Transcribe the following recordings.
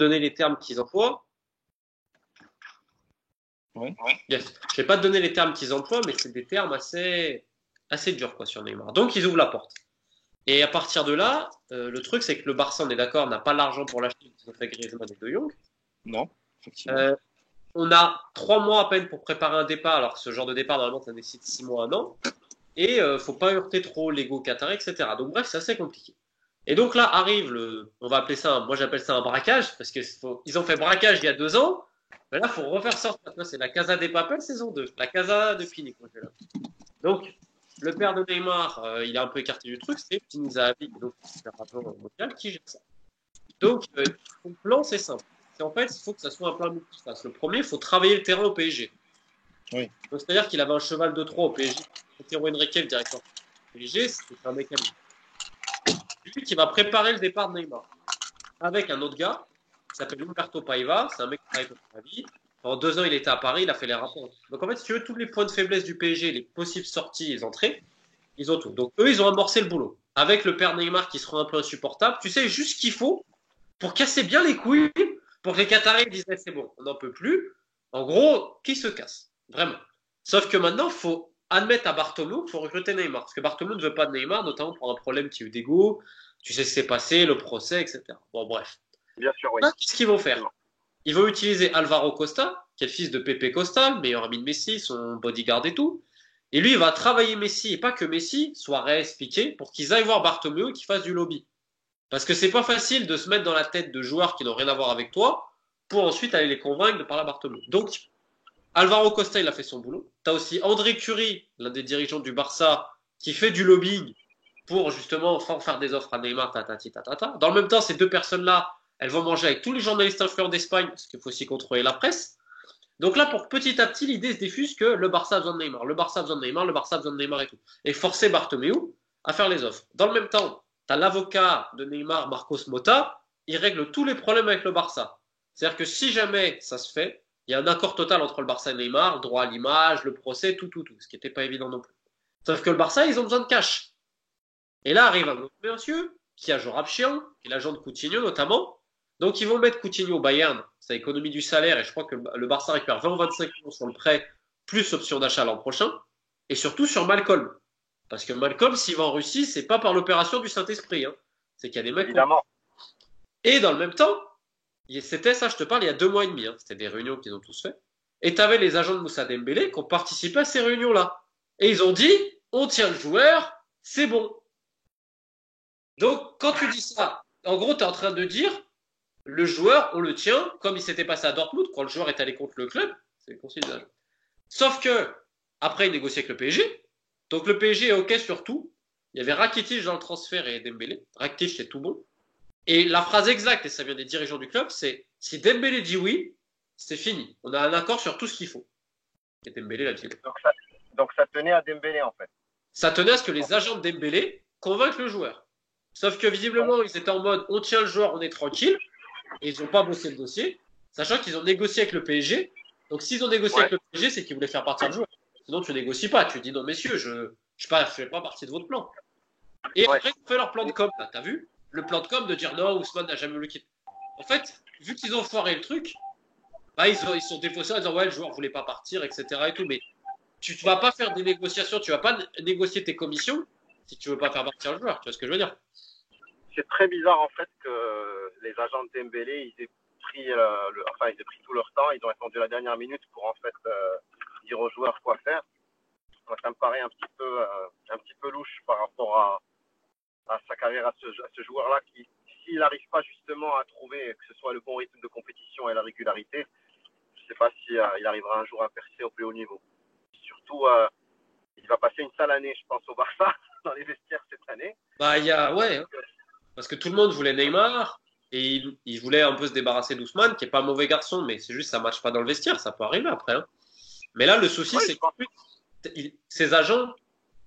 donner les termes qu'ils emploient. Oui. Yes. Je vais pas te donner les termes qu'ils emploient, mais c'est des termes assez durs quoi, sur Neymar. Donc, ils ouvrent la porte. Et à partir de là, le truc, c'est que le Barça, on est d'accord, n'a pas l'argent pour l'acheter. Ils ont fait Griezmann et De Jong. Non, effectivement. On a 3 mois à peine pour préparer un départ, alors que ce genre de départ, normalement, ça nécessite 6 mois, 1 an. Et faut pas heurter trop l'ego qatari, etc. Donc bref, c'est assez compliqué. Et donc là arrive on va appeler ça, moi j'appelle ça un braquage, parce qu'ils ont fait braquage il y a 2 ans. Mais là, il faut refaire sortir. C'est la Casa des Papel saison 2, la Casa de Pini. Donc, le père de Neymar, il est un peu écarté du truc, c'est Pini Zahavi, donc l'opérateur mondial, qui gère ça. Donc, son plan, c'est simple. En fait, il faut que ça soit un plan multiface. Le premier, il faut travailler le terrain au PSG. Oui. Donc, c'est-à-dire qu'il avait un cheval de 3 au PSG. Théo Henrique, le directeur du PSG, c'est un mécanisme. Lui qui va préparer le départ de Neymar. Avec un autre gars, qui s'appelle Umberto Paiva, c'est un mec qui travaille pour la vie. Pendant 2 ans, il était à Paris, il a fait les rapports. Donc en fait, si tu veux, tous les points de faiblesse du PSG, les possibles sorties et entrées, ils ont tout. Donc eux, ils ont amorcé le boulot. Avec le père Neymar qui sera un peu insupportable, tu sais juste ce qu'il faut pour casser bien les couilles, pour que les Qataris disent c'est bon, on n'en peut plus. En gros, qui se casse vraiment. Sauf que maintenant, il faut admettre à Bartomeu qu'il faut recruter Neymar. Parce que Bartomeu ne veut pas de Neymar, notamment pour un problème qui a eu d'ego. Tu sais ce qui s'est passé, le procès, etc. Bon, bref. Bien sûr, oui. Qu'est-ce qu'ils vont faire? Ils vont utiliser Alvaro Costa, qui est le fils de Pepe Costa, le meilleur ami de Messi, son bodyguard et tout. Et lui, il va travailler Messi, et pas que Messi, Suarez, Piqué, pour qu'ils aillent voir Bartomeu et qu'ils fassent du lobby. Parce que c'est pas facile de se mettre dans la tête de joueurs qui n'ont rien à voir avec toi pour ensuite aller les convaincre de parler à Bartomeu. Donc, Alvaro Costa, il a fait son boulot. Tu as aussi André Curie, l'un des dirigeants du Barça, qui fait du lobbying pour justement faire des offres à Neymar, tatata. Dans le même temps, ces deux personnes-là, elles vont manger avec tous les journalistes influents d'Espagne, parce qu'il faut aussi contrôler la presse. Donc là, pour petit à petit, l'idée se diffuse que le Barça a besoin de Neymar, le Barça a besoin de Neymar, le Barça a besoin de Neymar et tout. Et forcer Bartomeu à faire les offres. Dans le même temps, tu as l'avocat de Neymar, Marcos Mota, il règle tous les problèmes avec le Barça. C'est-à-dire que si jamais ça se fait, il y a un accord total entre le Barça et Neymar, droit à l'image, le procès, tout, ce qui n'était pas évident non plus. Sauf que le Barça, ils ont besoin de cash. Et là arrive un autre monsieur, qui a Jorab Chian, qui est l'agent de Coutinho notamment. Donc ils vont mettre Coutinho au Bayern, ça économie du salaire, et je crois que le Barça récupère 20 ou 25 millions sur le prêt, plus option d'achat l'an prochain, et surtout sur Malcolm. Parce que Malcolm, s'il va en Russie, c'est pas par l'opération du Saint-Esprit. Hein. C'est qu'il y a des mecs. Évidemment. Et dans le même temps, c'était ça, je te parle, il y a 2 mois et demi. Hein. C'était des réunions qu'ils ont tous fait. Et tu avais les agents de Moussa Dembélé qui ont participé à ces réunions-là. Et ils ont dit, on tient le joueur, c'est bon. Donc, quand tu dis ça, en gros, tu es en train de dire, le joueur, on le tient, comme il s'était passé à Dortmund, quand le joueur est allé contre le club. C'est considérable. Sauf que, après, il négocie avec le PSG. Donc, le PSG est OK sur tout. Il y avait Rakitic dans le transfert et Dembélé. Rakitic, c'est tout bon. Et la phrase exacte, et ça vient des dirigeants du club, c'est si Dembélé dit oui, c'est fini. On a un accord sur tout ce qu'il faut. Et Dembélé l'a dit. Donc ça tenait à Dembélé en fait. Ça tenait à ce que les agents de Dembélé convainquent le joueur. Sauf que visiblement, ils étaient en mode on tient le joueur, on est tranquille. Et ils n'ont pas bossé le dossier, sachant qu'ils ont négocié avec le PSG. Donc s'ils ont négocié avec le PSG, c'est qu'ils voulaient faire partir le joueur. Sinon, tu négocies pas. Tu dis non, messieurs, je ne fais pas partie de votre plan. Et après, ils ont fait leur plan de com. T'as vu? Le plan de com de dire non, Ousmane n'a jamais voulu quitter. En fait, vu qu'ils ont foiré le truc, bah, ils sont défaussés en disant ouais, le joueur voulait pas partir, etc. Et tout. Mais tu vas pas faire des négociations, tu vas pas négocier tes commissions si tu veux pas faire partir le joueur. Tu vois ce que je veux dire? C'est très bizarre en fait que les agents de Dembélé ils aient pris tout leur temps, ils ont attendu la dernière minute pour en fait dire aux joueurs quoi faire. Moi, ça me paraît un petit peu louche par rapport à sa carrière, à ce joueur-là qui, s'il n'arrive pas justement à trouver que ce soit le bon rythme de compétition et la régularité, je ne sais pas si il arrivera un jour à percer au plus haut niveau. Surtout, il va passer une sale année, je pense, au Barça dans les vestiaires cette année. Bah, ouais. Parce que tout le monde voulait Neymar et il voulait un peu se débarrasser d'Ousmane, qui est pas un mauvais garçon, mais c'est juste ça ne matche pas dans le vestiaire, ça peut arriver après. Hein. Mais là, le souci, c'est que ces agents,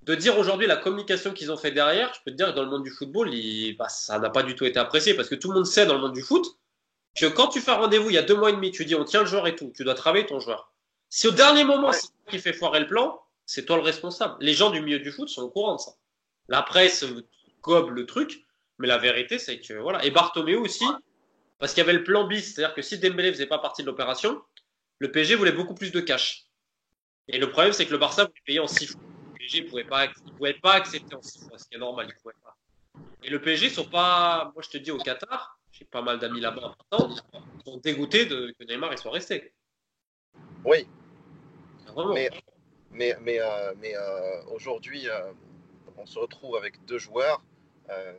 de dire aujourd'hui la communication qu'ils ont fait derrière, je peux te dire que dans le monde du football, ça n'a pas du tout été apprécié parce que tout le monde sait dans le monde du foot que quand tu fais un rendez-vous il y a 2 mois et demi, tu dis on tient le joueur et tout, tu dois travailler ton joueur. Si au dernier moment, c'est toi qui fait foirer le plan, c'est toi le responsable. Les gens du milieu du foot sont au courant de ça. La presse gobe le truc, mais la vérité, c'est que voilà. Et Bartomeu aussi, Parce qu'il y avait le plan bis, c'est-à-dire que si Dembélé faisait pas partie de l'opération, le PSG voulait beaucoup plus de cash. Et le problème, c'est que le Barça voulait payer en 6 fois. Le PSG ne pouvait pas accepter en 6 fois, ce qui est normal, il pouvait pas. Et le PSG sont pas, moi je te dis au Qatar, j'ai pas mal d'amis là-bas importants, ils sont dégoûtés que Neymar il soit resté. Oui, Vraiment. mais aujourd'hui, on se retrouve avec deux joueurs. euh,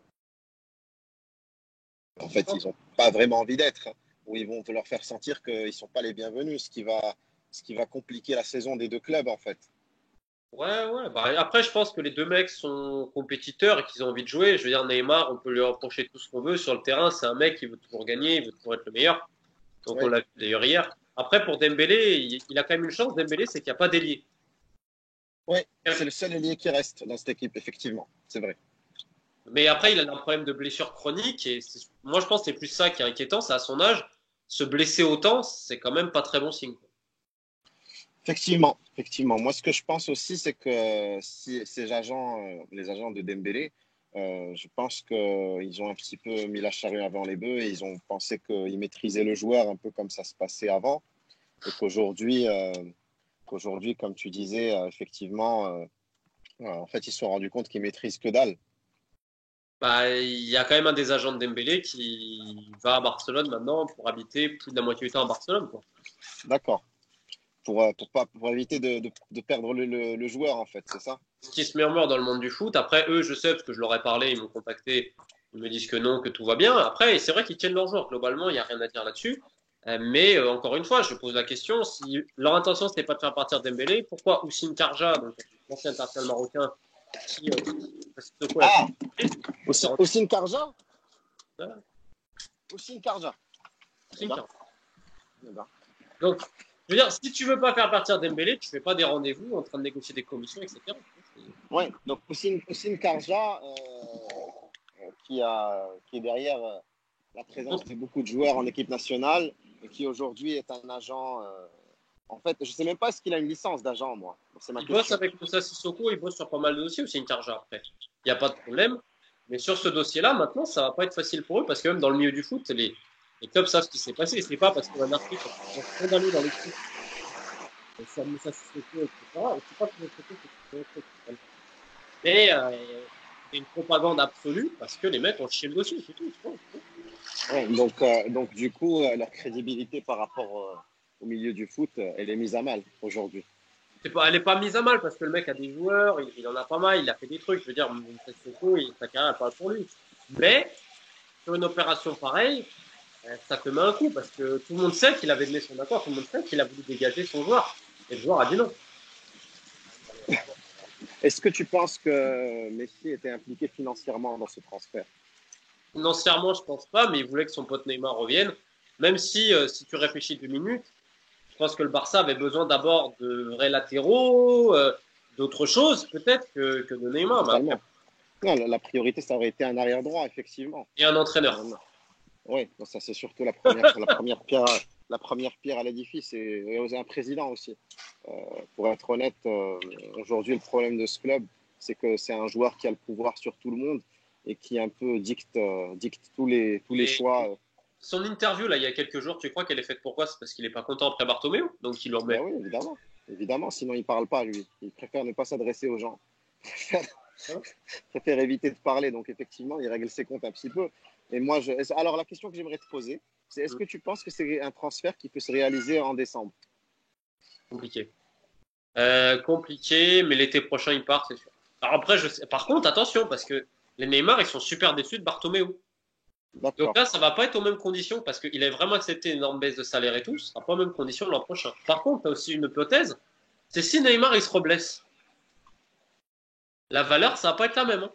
En fait, ils n'ont pas vraiment envie d'être, hein, où ils vont te leur faire sentir qu'ils ne sont pas les bienvenus, ce qui va compliquer la saison des deux clubs, en fait. Ouais, ouais. Bah, après, je pense que les deux mecs sont compétiteurs et qu'ils ont envie de jouer. Je veux dire, Neymar, on peut lui reprocher tout ce qu'on veut sur le terrain. C'est un mec qui veut toujours gagner, il veut toujours être le meilleur. Donc on Oui, l'a vu d'ailleurs hier. Après, pour Dembélé, il a quand même une chance. Dembélé, c'est qu'il n'y a pas d'ailier. oui, c'est le seul ailier qui reste dans cette équipe, effectivement. C'est vrai. Mais après, il a un problème de blessure chronique. Et moi, je pense que c'est plus ça qui est inquiétant. C'est à son âge, se blesser autant, c'est quand même pas très bon signe. Effectivement, effectivement. Moi, ce que je pense aussi, c'est que si ces agents, les agents de Dembélé, je pense qu'ils ont un petit peu mis la charrue avant les bœufs et ils ont pensé qu'ils maîtrisaient le joueur un peu comme ça se passait avant et qu'aujourd'hui, comme tu disais, effectivement, en fait, ils se sont rendus compte qu'ils maîtrisent que dalle. Bah, il y a quand même un des agents de Dembélé qui va à Barcelone maintenant pour habiter plus de la moitié du temps à Barcelone, quoi. D'accord. Pour éviter de perdre le joueur, en fait, c'est ça? Ce qui se murmure dans le monde du foot. Après, eux, je sais, parce que je leur ai parlé, ils m'ont contacté, ils me disent que non, que tout va bien. Après, c'est vrai qu'ils tiennent leurs joueurs. Globalement, il n'y a rien à dire là-dessus. Mais encore une fois, je pose la question, si leur intention, c'était pas de faire partir Dembélé, pourquoi Houssine Karja, donc l'ancien international marocain, qui Sissoko a Ah, s'est rendu Ossine Karja? compte, Ossine Karja. Eh Houssine ben, Karja. eh ben. Donc, je veux dire, si tu veux pas faire partir Dembélé, tu fais pas des rendez-vous en train de négocier des commissions, etc. Ouais, donc Ossine Karja, qui est derrière la présence de beaucoup de joueurs en équipe nationale et qui aujourd'hui est un agent. En fait, je ne sais même pas ce qu'il a une licence d'agent, moi. C'est ma Il bosse question. avec Moussa Sissoko, il bosse sur pas mal de dossiers aussi, une Karja après. Il n'y a pas de problème. Mais sur ce dossier-là, maintenant, ça va pas être facile pour eux parce que même dans le milieu du foot, les clubs savent ce qui s'est passé. C'est pas parce qu'il y a un article scandaleux dans l'équipe sur Moussa Sissoko, etc. Et c'est pas que le Sissoko, c'est mais c'est une propagande absolue parce que les mecs ont chié le dossier, c'est tout. Ouais, donc, du coup, leur crédibilité par rapport au milieu du foot, elle est mise à mal aujourd'hui. Elle n'est pas mise à mal parce que le mec a des joueurs, il en a pas mal, il a fait des trucs. Je veux dire, Moussa Sissoko, sa carrière, elle parle pour lui. Mais sur une opération pareille, ça te met un coup parce que tout le monde sait qu'il avait donné son accord, tout le monde sait qu'il a voulu dégager son joueur. Et le joueur a dit non. Est-ce que tu penses que Messi était impliqué financièrement dans ce transfert? Financièrement, je pense pas, mais il voulait que son pote Neymar revienne. Même si tu réfléchis 2 minutes, je pense que le Barça avait besoin d'abord de vrais latéraux, d'autres choses peut-être que de Neymar. Mais après, Totalement. Non, la priorité, ça aurait été un arrière droit, effectivement. et un entraîneur. Oui, ça c'est surtout la première pierre à l'édifice et un président aussi. Euh, pour être honnête, aujourd'hui le problème de ce club, c'est que c'est un joueur qui a le pouvoir sur tout le monde et qui un peu dicte tous les Et choix. son interview, là, il y a quelques jours, tu crois qu'elle est faite pourquoi? C'est parce qu'il n'est pas content après Bartomeu, donc il le Ben remet. oui, évidemment, évidemment. Sinon il parle pas lui. Il préfère ne pas s'adresser aux gens. Hein. Préfère éviter de parler. Donc effectivement, il règle ses comptes un petit peu. Et moi, alors la question que j'aimerais te poser, c'est est-ce que tu penses que c'est un transfert qui peut se réaliser en décembre? Compliqué. Compliqué, mais l'été prochain, il part, c'est sûr. Alors après, je sais. Par contre, attention, parce que les Neymar, ils sont super déçus de Bartomeu. Donc D'accord. là, ça va pas être aux mêmes conditions parce qu'il a vraiment accepté une énorme baisse de salaire et tout. Ce sera pas aux mêmes conditions l'an prochain. Par contre, tu as aussi une hypothèse, c'est si Neymar, il se reblesse. La valeur, ça va pas être la même, hein.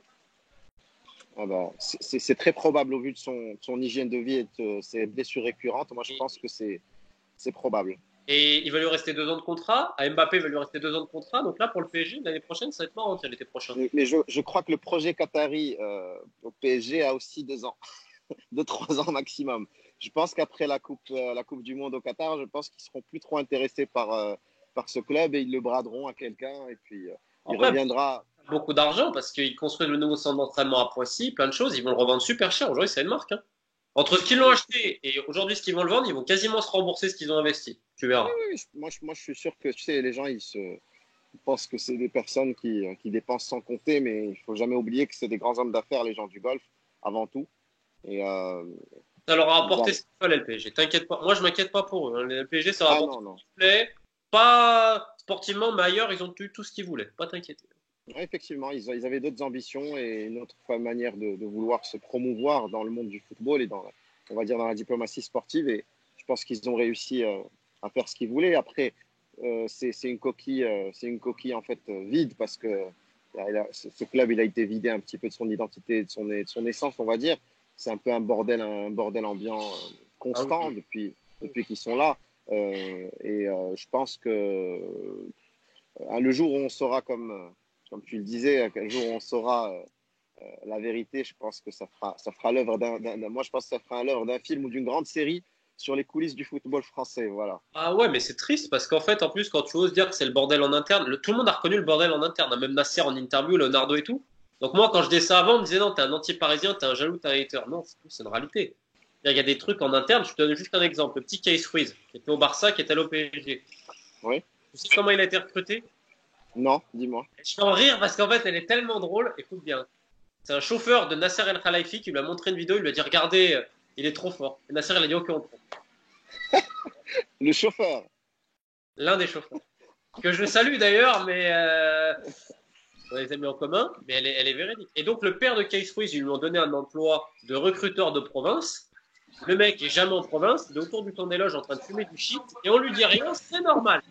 Ah bah, c'est très probable au vu de son hygiène de vie et de ses blessures récurrentes. Moi, je Et, pense que c'est probable. et il va lui rester 2 ans de contrat. À Mbappé, il va lui rester 2 ans de contrat. Donc là, pour le PSG, l'année prochaine, ça va être marrant, tiens, l'été prochain. Mais je crois que le projet Qatari au PSG a aussi 2 ans, 2, 3 ans maximum. Je pense qu'après la coupe du Monde au Qatar, je pense qu'ils seront plus trop intéressés par ce club et ils le braderont à quelqu'un et puis il Après, reviendra. beaucoup d'argent parce qu'ils construisent le nouveau centre d'entraînement à Poissy, plein de choses. Ils vont le revendre super cher. Aujourd'hui, c'est une marque, hein. Entre ce qu'ils l'ont acheté et aujourd'hui ce qu'ils vont le vendre, ils vont quasiment se rembourser ce qu'ils ont investi. Tu Oui, verras. oui, moi, je suis sûr que tu sais, les gens ils pensent que c'est des personnes qui dépensent sans compter, mais il ne faut jamais oublier que c'est des grands hommes d'affaires, les gens du golf, avant tout. Et Ça leur a apporté voilà. ce qu'il fallait le PSG. T'inquiète pas. Moi, je m'inquiète pas pour eux, hein. Le PSG, ça leur a Ah apporté non, ce non. qu'il plaît. Pas sportivement, mais ailleurs, ils ont eu tout ce qu'ils voulaient. Pas t'inquiéter. Ouais, effectivement, ils avaient d'autres ambitions et une autre manière de vouloir se promouvoir dans le monde du football et on va dire, dans la diplomatie sportive. Et je pense qu'ils ont réussi à faire ce qu'ils voulaient. Après, c'est une coquille en fait vide parce que ce club, il a été vidé un petit peu de son identité, de son essence, on va dire. C'est un peu un bordel ambiant Ah constant oui. depuis qu'ils sont là. Je pense que le jour où on saura, comme tu le disais, le jour où on saura la vérité, je pense que ça fera l'œuvre moi, je pense que ça fera l'œuvre d'un film ou d'une grande série sur les coulisses du football français. Voilà. Ah ouais, mais c'est triste parce qu'en fait, en plus, quand tu oses dire que c'est le bordel en interne, tout le monde a reconnu le bordel en interne, hein, même Nasser en interview, Leonardo et tout. Donc moi, quand je disais ça avant, on me disait non, t'es un anti-parisien, t'es un jaloux, t'es un hater. Non, c'est une réalité. Il y a des trucs en interne, je te donne juste un exemple. Le petit Case Freeze, qui était au Barça, qui était allé au PSG. Oui. Tu sais comment il a été recruté? Non, dis-moi. Je vais en rire parce qu'en fait, elle est tellement drôle. Écoute bien. C'est un chauffeur de Nasser El Khelaifi qui lui a montré une vidéo, il lui a dit regardez, il est trop fort. Et Nasser, il a dit ok, on prend. Le chauffeur. L'un des chauffeurs. Que je salue d'ailleurs, mais on a des amis en commun, mais elle est véridique. Et donc, le père de Case Freeze, ils lui ont donné un emploi de recruteur de province. Le mec est jamais en province, il est autour du temps des loges en train de fumer du shit, et on lui dit rien, c'est normal.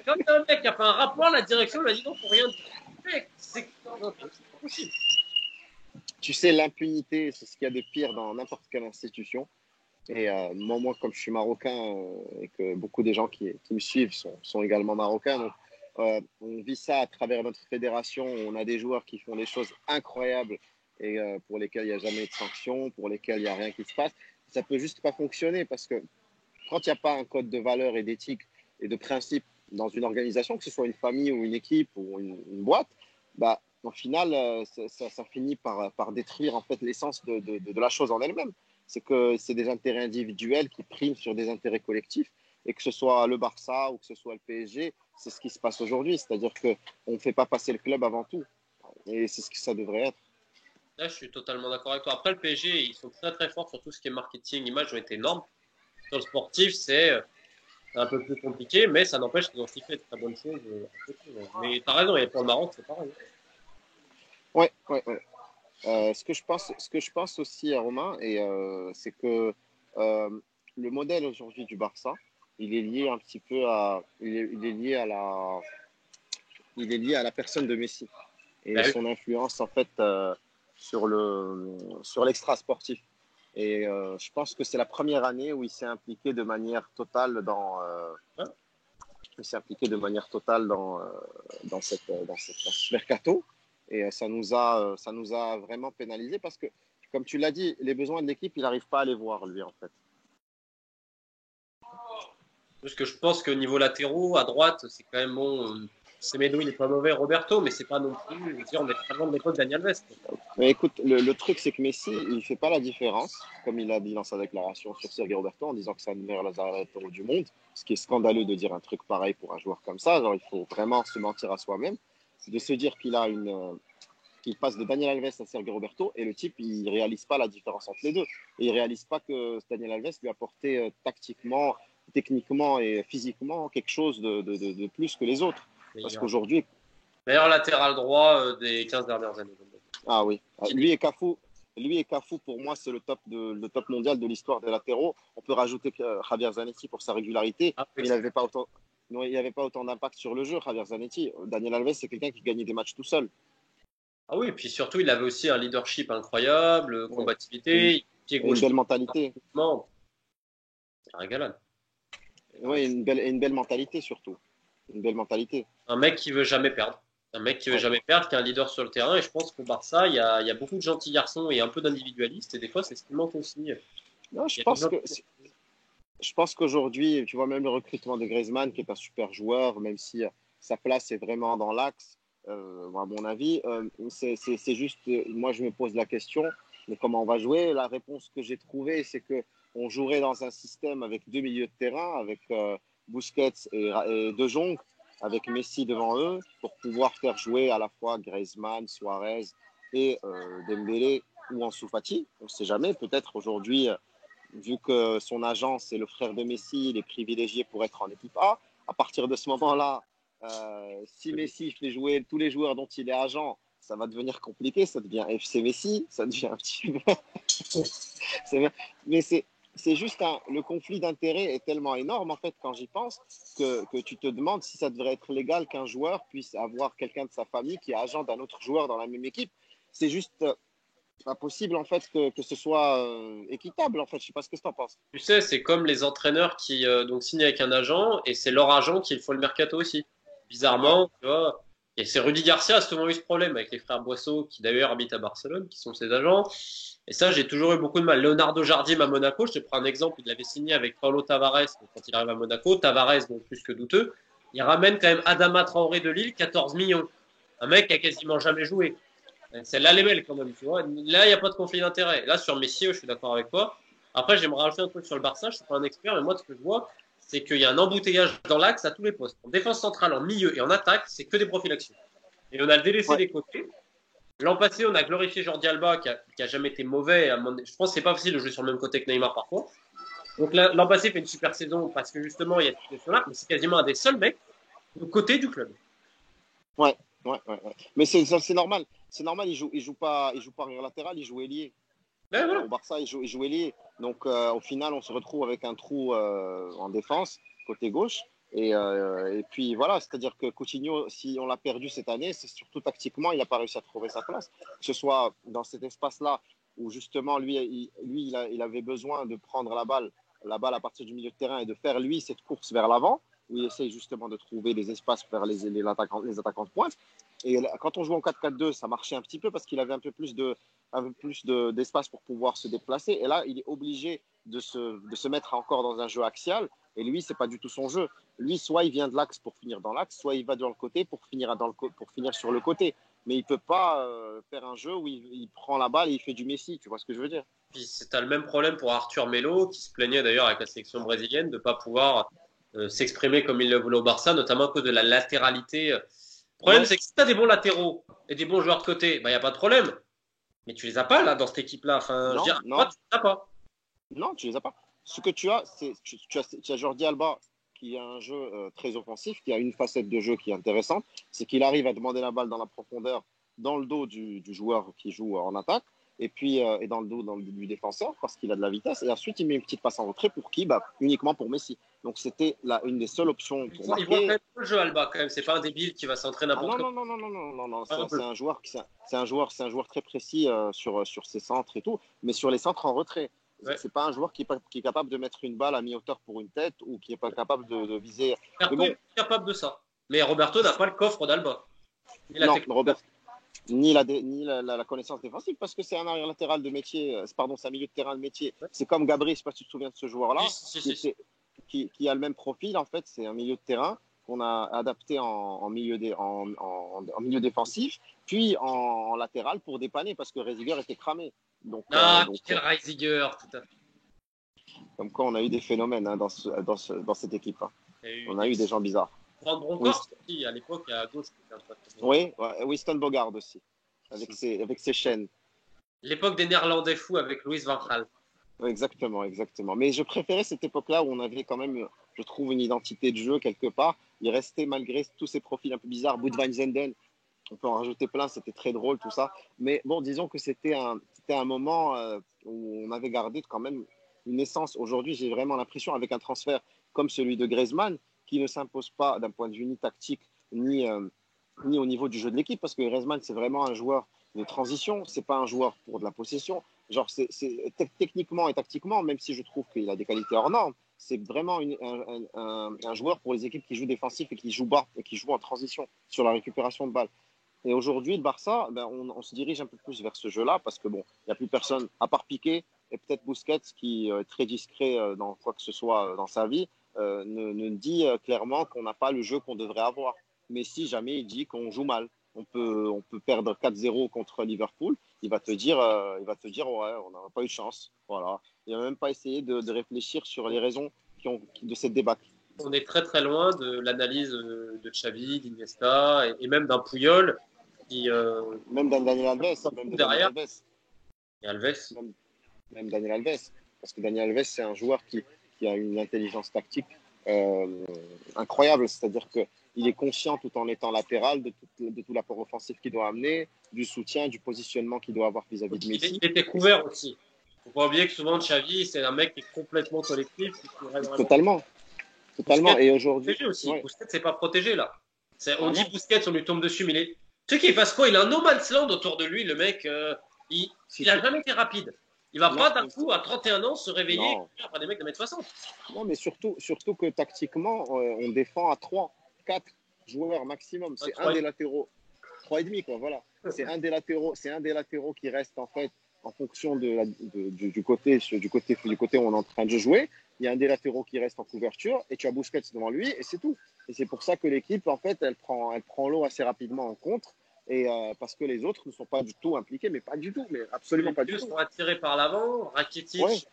Quand un mec a fait un rapport, la direction lui a dit non, faut rien dire. Mec, c'est pas possible. Tu sais, l'impunité, c'est ce qu'il y a de pire dans n'importe quelle institution. Et moi, comme je suis marocain et que beaucoup des gens qui me suivent sont également marocains, donc on vit ça à travers notre fédération. On a des joueurs qui font des choses incroyables et pour lesquels il n'y a jamais de sanctions, pour lesquels il n'y a rien qui se passe. Ça peut juste pas fonctionner parce que quand il n'y a pas un code de valeurs et d'éthique et de principe dans une organisation, que ce soit une famille ou une équipe ou une boîte, bah, au final, ça finit par détruire en fait l'essence de la chose en elle-même. C'est que c'est des intérêts individuels qui priment sur des intérêts collectifs. Et que ce soit le Barça ou que ce soit le PSG, c'est ce qui se passe aujourd'hui. C'est-à-dire qu'on ne fait pas passer le club avant tout. Et c'est ce que ça devrait être. Là, je suis totalement d'accord avec toi. Après, le PSG, ils sont très très forts sur tout ce qui est marketing, image, ont été énormes. Sur le sportif, c'est un peu plus compliqué, mais ça n'empêche qu'ils ont aussi fait de très bonnes choses à côté, ouais. Mais t'as raison, et pour le Maroc, c'est pareil. Ouais, ouais, ouais. Ce que je pense aussi, Romain, c'est que euh, le modèle aujourd'hui du Barça, il est lié un petit peu il est lié il est lié à la personne de Messi et Bah oui. son influence en fait sur l'extra sportif. Et je pense que c'est la première année où il s'est impliqué de manière totale Hein. il s'est impliqué de manière totale dans ce mercato. Et ça nous a vraiment pénalisé parce que, comme tu l'as dit, les besoins de l'équipe, il n'arrive pas à les voir, lui, en fait. Parce que je pense qu'au niveau latéraux, à droite, c'est quand même bon. Semedo, il est pas mauvais, Roberto, mais c'est pas non plus. Je veux dire, on est très loin de l'époque Daniel Alves, quoi. Mais écoute, le truc, c'est que Messi, il ne fait pas la différence, comme il a dit dans sa déclaration sur Sergio Roberto, en disant que c'est un des meilleurs latéraux du monde, ce qui est scandaleux de dire un truc pareil pour un joueur comme ça. Genre, il faut vraiment se mentir à soi-même. C'est de se dire qu'il passe de Daniel Alves à Sergio Roberto et le type, il ne réalise pas la différence entre les deux. Et il ne réalise pas que Daniel Alves lui a apporté tactiquement, techniquement et physiquement quelque chose de plus que les autres. Parce Meilleur, qu'aujourd'hui, meilleur latéral droit des 15 dernières années. ah oui, lui et Cafu, pour moi, c'est le top mondial de l'histoire des latéraux. On peut rajouter Javier Zanetti pour sa régularité, Ah oui, mais il n'avait pas autant d'impact sur le jeu, Javier Zanetti. Daniel Alves, c'est quelqu'un qui gagnait des matchs tout seul. ah oui, et puis surtout, il avait aussi un leadership incroyable, Ouais. Une, combativité, pied une gauche, belle mentalité. c'est un régalade. Oui, une belle mentalité surtout. Une belle mentalité. Un mec qui veut jamais perdre. Un mec qui veut Ouais. jamais perdre, qui est un leader sur le terrain. Et je pense qu'au Barça, il y a beaucoup de gentils garçons et un peu d'individualistes. Et des fois, c'est ce qui manque aussi. Il Non, y a des gens... je pense qu'aujourd'hui, tu vois, même le recrutement de Griezmann, qui est un super joueur, même si sa place est vraiment dans l'axe, à mon avis, c'est juste, moi, je me pose la question, Mais comment on va jouer? La réponse que j'ai trouvée, c'est qu'on jouerait dans un système avec deux milieux de terrain, avec Busquets et De Jong, avec Messi devant eux, pour pouvoir faire jouer à la fois Griezmann, Suarez et Dembélé ou Ansu Fati. On ne sait jamais, peut-être aujourd'hui, vu que son agent, c'est le frère de Messi, il est privilégié pour être en équipe A. À partir de ce moment-là, si Messi fait jouer tous les joueurs dont il est agent, ça va devenir compliqué, ça devient FC Messi, ça devient un petit peu. Mais c'est juste le conflit d'intérêts est tellement énorme, en fait, quand j'y pense, que tu te demandes si ça devrait être légal qu'un joueur puisse avoir quelqu'un de sa famille qui est agent d'un autre joueur dans la même équipe. C'est juste pas possible, en fait, que ce soit équitable, en fait. Je sais pas ce que tu en penses. Tu sais, c'est comme les entraîneurs qui donc signent avec un agent et c'est leur agent qui faut le mercato aussi. Ouais, Bizarrement, tu vois. Et c'est Rudy Garcia a souvent eu ce problème avec les frères Boisseau qui d'ailleurs habitent à Barcelone, qui sont ses agents. Et ça, j'ai toujours eu beaucoup de mal. Leonardo Jardim à Monaco, je te prends un exemple, il avait signé avec Paulo Tavares donc quand il arrive à Monaco. Tavares, bon, plus que douteux. Il ramène quand même Adama Traoré de Lille, 14 millions. Un mec qui a quasiment jamais joué. C'est là les mêles quand même, tu vois. Là, il n'y a pas de conflit d'intérêt. Là, sur Messi, je suis d'accord avec toi. Après, j'aimerais rajouter un truc sur le Barça. Je suis pas un expert, mais moi, ce que je vois, c'est qu'il y a un embouteillage dans l'axe à tous les postes. En défense centrale, en milieu et en attaque, c'est que des profils actions. Et on a délaissé ouais, des côtés. L'an passé, on a glorifié Jordi Alba, qui a jamais été mauvais. Je pense que c'est pas facile de jouer sur le même côté que Neymar parfois. Donc l'an passé, il fait une super saison parce que justement, il y a toutes ces là mais c'est quasiment un des seuls mecs de côté du club. ouais, ouais. Mais c'est normal. C'est normal, il joue pas arrière latéral, il joue ailier. Mais Au voilà. Barça, il joue ailier. Donc, au final, on se retrouve avec un trou en défense, côté gauche. Et puis, voilà, c'est-à-dire que Coutinho, si on l'a perdu cette année, c'est surtout tactiquement, il n'a pas réussi à trouver sa place. Que ce soit dans cet espace-là, où justement, il avait besoin de prendre la balle à partir du milieu de terrain et de faire, lui, cette course vers l'avant, où il essaye justement de trouver des espaces vers les attaquants de pointe. Et quand on joue en 4-4-2, ça marchait un petit peu parce qu'il avait d'espace pour pouvoir se déplacer. Et là, il est obligé de se mettre encore dans un jeu axial. Et lui, c'est pas du tout son jeu. Lui, soit il vient de l'axe pour finir dans l'axe, soit il va dans le côté pour finir sur le côté. Mais il peut pas faire un jeu où il prend la balle et il fait du Messi. Tu vois ce que je veux dire? Puis c'est le même problème pour Arthur Melo, qui se plaignait d'ailleurs avec la sélection brésilienne de ne pas pouvoir s'exprimer comme il le voulait au Barça, notamment à cause de la latéralité. Le problème, Ouais. c'est que si tu as des bons latéraux et des bons joueurs de côté, il n'y a pas de problème. Mais tu les as pas là dans cette équipe-là. Enfin, je veux Non, dire, non, tu les as pas. non, tu les as pas. Ce que tu as, c'est tu as Jordi Alba qui a un jeu très offensif, qui a une facette de jeu qui est intéressante, c'est qu'il arrive à demander la balle dans la profondeur, dans le dos du joueur qui joue en attaque, et puis et dans le dos du défenseur parce qu'il a de la vitesse. Et ensuite, il met une petite passe en retrait pour qui? Bah, uniquement pour Messi. Donc c'était une des seules options pour Il voit quand marquer. même le jeu Alba quand même. C'est pas un débile qui va s'entrer Ah n'importe non, comment. non, non, non, non, non, non, non. Un C'est peu. un joueur c'est un joueur très précis sur ses centres et tout, mais sur les centres en retrait. Ouais. C'est pas un joueur qui est capable de mettre une balle à mi-hauteur pour une tête ou qui est pas capable de viser. Mais Roberto bon, est capable de ça. Mais Roberto n'a pas le coffre d'Alba. Ni la non, technique. Robert, ni la connaissance défensive parce que c'est un arrière latéral de métier, pardon, c'est un milieu de terrain de métier. Ouais. C'est comme Gabri, je sais pas si tu te souviens de ce Si, joueur-là, si, qui si, si. était, qui a le même profil en fait. C'est un milieu de terrain qu'on a adapté en milieu défensif, puis en latéral pour dépanner parce que Rézigueur était cramé. Ah, quel Reisiger, tout à fait. Comme quoi, on a eu des phénomènes hein, dans cette équipe. Hein. Il y a eu On des a eu des gens bizarres. Franck Bronkhorst aussi, à l'époque, à gauche. C'était un pote. Oui, ouais, Winston Bogard aussi, avec ses chaînes. L'époque des Néerlandais fous avec Louis van Gaal. Ouais, exactement, exactement. Mais je préférais cette époque-là où on avait quand même, je trouve, une identité de jeu quelque part. Il restait malgré tous ces profils un peu bizarres. Boud van Zenden, on peut en rajouter plein, c'était très drôle tout ça. Mais bon, disons que c'était un moment où on avait gardé quand même une essence. Aujourd'hui, j'ai vraiment l'impression, avec un transfert comme celui de Griezmann, qui ne s'impose pas d'un point de vue ni tactique, ni au niveau du jeu de l'équipe, parce que Griezmann, c'est vraiment un joueur de transition, c'est pas un joueur pour de la possession. Genre, techniquement et tactiquement, même si je trouve qu'il a des qualités hors normes, c'est vraiment un joueur pour les équipes qui jouent défensif et qui jouent bas et qui jouent en transition sur la récupération de balles. Et aujourd'hui, le Barça, ben, on se dirige un peu plus vers ce jeu-là parce que bon, il n'y a plus personne à part Piqué et peut-être Busquets qui est très discret dans quoi que ce soit dans sa vie, ne dit clairement qu'on n'a pas le jeu qu'on devrait avoir. Mais si jamais il dit qu'on joue mal, on peut perdre 4-0 contre Liverpool. Il va te dire, ouais, on n'a pas eu de chance. Voilà. Il n'a même pas essayé de réfléchir sur les raisons de cette débâcle. On est très très loin de l'analyse de Xavi, d'Iniesta et même d'un Puyol qui même d'un Daniel Alves, même de Daniel derrière. Alves. Et Alves. Même Daniel Alves. Parce que Daniel Alves, c'est un joueur qui a une intelligence tactique incroyable. C'est-à-dire qu'il est conscient, tout en étant latéral, de tout l'apport offensif qu'il doit amener, du soutien, du positionnement qu'il doit avoir vis-à-vis de Messi. Il était couvert aussi. Il ne faut pas oublier que souvent, Xavi, c'est un mec qui est complètement collectif. Totalement. Busquets, et aujourd'hui. Aussi. Ouais. Busquets, c'est pas protégé, là. On dit Busquets, on lui tombe dessus, mais tu sais qu'il fasse quoi? Il a un no man's land autour de lui, le mec. Il a jamais été rapide. Il va pas d'un coup, à 31 ans, se réveiller et faire des mecs de 1m60. Non, mais surtout que tactiquement, on défend à 3, 4 joueurs maximum. C'est un des latéraux. 3,5, quoi, voilà. C'est un des latéraux qui reste, en fait, en fonction du côté où on est en train de jouer. Il y a un des latéraux qui reste en couverture et tu as Busquets devant lui et c'est tout. Et c'est pour ça que l'équipe, en fait, elle prend l'eau assez rapidement en contre. Et parce que les autres ne sont pas du tout impliqués, mais pas du tout, mais absolument pas du tout. Ils sont attirés par l'avant. Rakitic,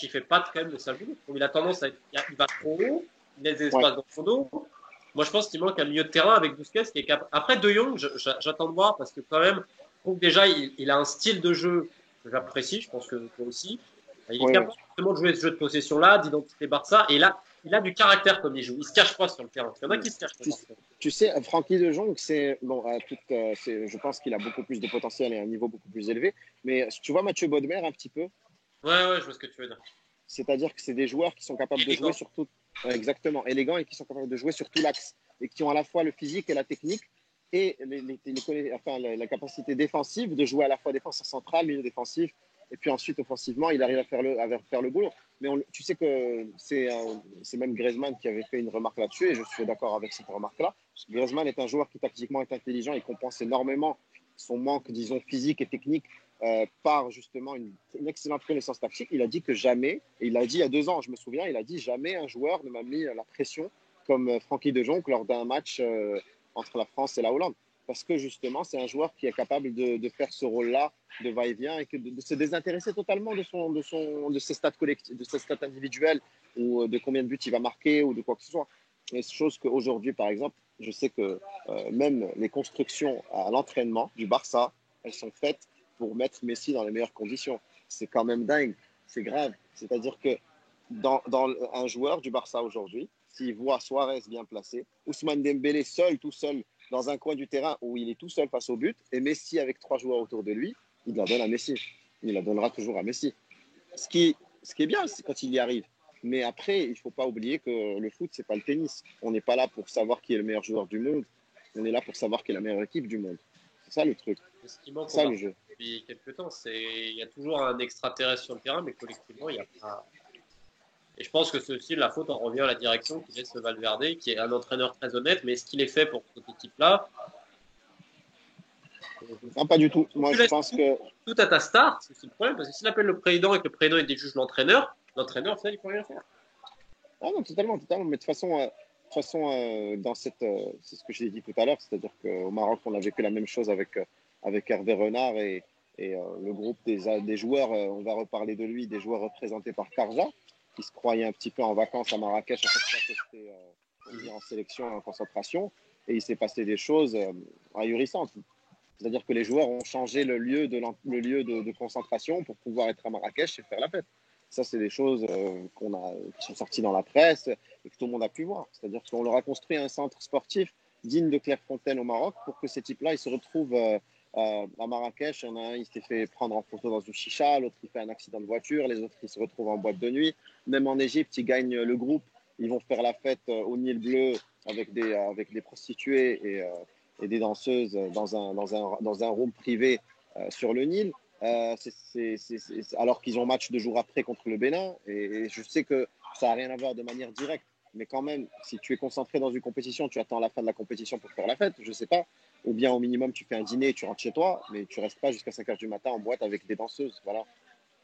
il fait pas quand même de sale boulot. Il a tendance il va trop haut, il laisse des espaces dans son dos. Moi, je pense qu'il manque un milieu de terrain avec Busquets qui est capable. Après, De Jong, j'attends de voir parce que quand même, je trouve que déjà, il a un style de jeu que j'apprécie. Je pense que toi aussi. Il est capable justement de jouer ce jeu de possession-là, d'identité Barça. Et là, il a du caractère comme il joue. Il se cache pas sur le terrain. Il y en a qui se cachent. Tu sais, Frenkie de Jong, je pense qu'il a beaucoup plus de potentiel et un niveau beaucoup plus élevé. Mais tu vois Mathieu Bodmer un petit peu. Ouais, je vois ce que tu veux dire. C'est-à-dire que c'est des joueurs qui sont capables de jouer sur tout. Exactement, élégants et qui sont capables de jouer sur tout l'axe et qui ont à la fois le physique et la technique et la capacité défensive de jouer à la fois défenseur central, milieu défensif et puis ensuite offensivement, il arrive à faire le boulot. Mais tu sais que c'est même Griezmann qui avait fait une remarque là-dessus et je suis d'accord avec cette remarque-là. Griezmann est un joueur qui tactiquement est intelligent, il compense énormément son manque, disons, physique et technique par justement une excellente connaissance tactique. Il a dit que jamais, et il l'a dit il y a 2 ans, je me souviens, il a dit jamais un joueur ne m'a mis la pression comme Frenkie de Jong lors d'un match entre la France et la Hollande. Parce que justement, c'est un joueur qui est capable de faire ce rôle-là de va-et-vient et de se désintéresser totalement de ses stats collectifs, de ses stats individuelles ou de combien de buts il va marquer ou de quoi que ce soit. Et chose qu'aujourd'hui, par exemple, je sais que même les constructions à l'entraînement du Barça, elles sont faites pour mettre Messi dans les meilleures conditions. C'est quand même dingue, c'est grave. C'est-à-dire que dans un joueur du Barça aujourd'hui, s'il voit Suarez bien placé, Ousmane Dembélé tout seul, dans un coin du terrain où il est tout seul face au but, et Messi avec 3 joueurs autour de lui, il la donne à Messi. Il la donnera toujours à Messi. Ce qui est bien, c'est quand il y arrive. Mais après, il ne faut pas oublier que le foot, ce n'est pas le tennis. On n'est pas là pour savoir qui est le meilleur joueur du monde. On est là pour savoir qui est la meilleure équipe du monde. C'est ça le truc. Ce qui manque ça le jeu. Depuis quelques temps, il y a toujours un extraterrestre sur le terrain, mais collectivement, il n'y a pas. Et je pense que c'est aussi la faute en revient à la direction qui laisse Valverde, qui est un entraîneur très honnête, mais est-ce qu'il est fait pour cette équipe-là? Non, pas du tout. Moi, je pense que. Tout à ta star, c'est le problème, parce que s'il appelle le président et que le président il juge l'entraîneur, ça, il ne peut rien faire. Ah non, totalement. Mais de toute façon, c'est ce que j'ai dit tout à l'heure, c'est-à-dire qu'au Maroc, on a vécu la même chose avec Hervé Renard et le groupe des joueurs, on va reparler de lui, des joueurs représentés par Karja, qui se croyaient un petit peu en vacances à Marrakech à chaque fois que c'était en sélection, en concentration, et il s'est passé des choses ahurissantes. C'est-à-dire que les joueurs ont changé le lieu de concentration pour pouvoir être à Marrakech et faire la fête. Ça, c'est des choses qui sont sorties dans la presse et que tout le monde a pu voir. C'est-à-dire qu'on leur a construit un centre sportif digne de Clairefontaine au Maroc pour que ces types-là, ils se retrouvent à Marrakech. Il y en a un, il s'est fait prendre en photo dans une chicha, l'autre, il fait un accident de voiture, les autres, ils se retrouvent en boîte de nuit. Même en Égypte, ils gagnent le groupe. Ils vont faire la fête au Nil Bleu avec des prostituées et des danseuses dans un room privé sur le Nil. Alors qu'ils ont match 2 jours après contre le Bénin. Et je sais que ça n'a rien à voir de manière directe. Mais quand même, si tu es concentré dans une compétition, tu attends la fin de la compétition pour faire la fête, je ne sais pas. Ou bien au minimum, tu fais un dîner et tu rentres chez toi, mais tu ne restes pas jusqu'à 5 heures du matin en boîte avec des danseuses. Voilà.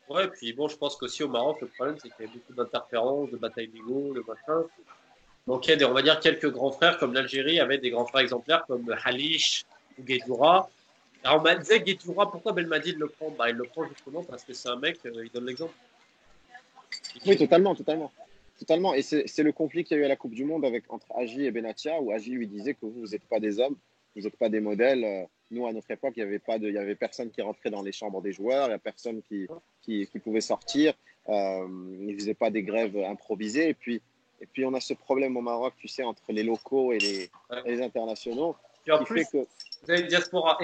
Ouais, puis bon, je pense qu'aussi au Maroc, le problème, c'est qu'il y a beaucoup d'interférences, de batailles d'ego, de machin. manquait, on va dire, quelques grands frères, comme l'Algérie avait des grands frères exemplaires, comme Halish ou Guedjoura. Alors, on m'a dit Guedjoura, pourquoi Belmadi le prend? Bah, il le prend justement parce que c'est un mec, il donne l'exemple. Oui, totalement, totalement. Totalement. Et c'est le conflit qu'il y a eu à la Coupe du Monde entre Agi et Benatia, où Agi lui disait que vous n'êtes pas des hommes, vous n'êtes pas des modèles. Nous, à notre époque, il y avait personne qui rentrait dans les chambres des joueurs, il n'y a personne qui pouvait sortir. Ils ne faisaient pas des grèves improvisées. Et puis, on a ce problème au Maroc, tu sais, entre les locaux Ouais. et les internationaux, Et en qui plus, fait que vous avez une diaspora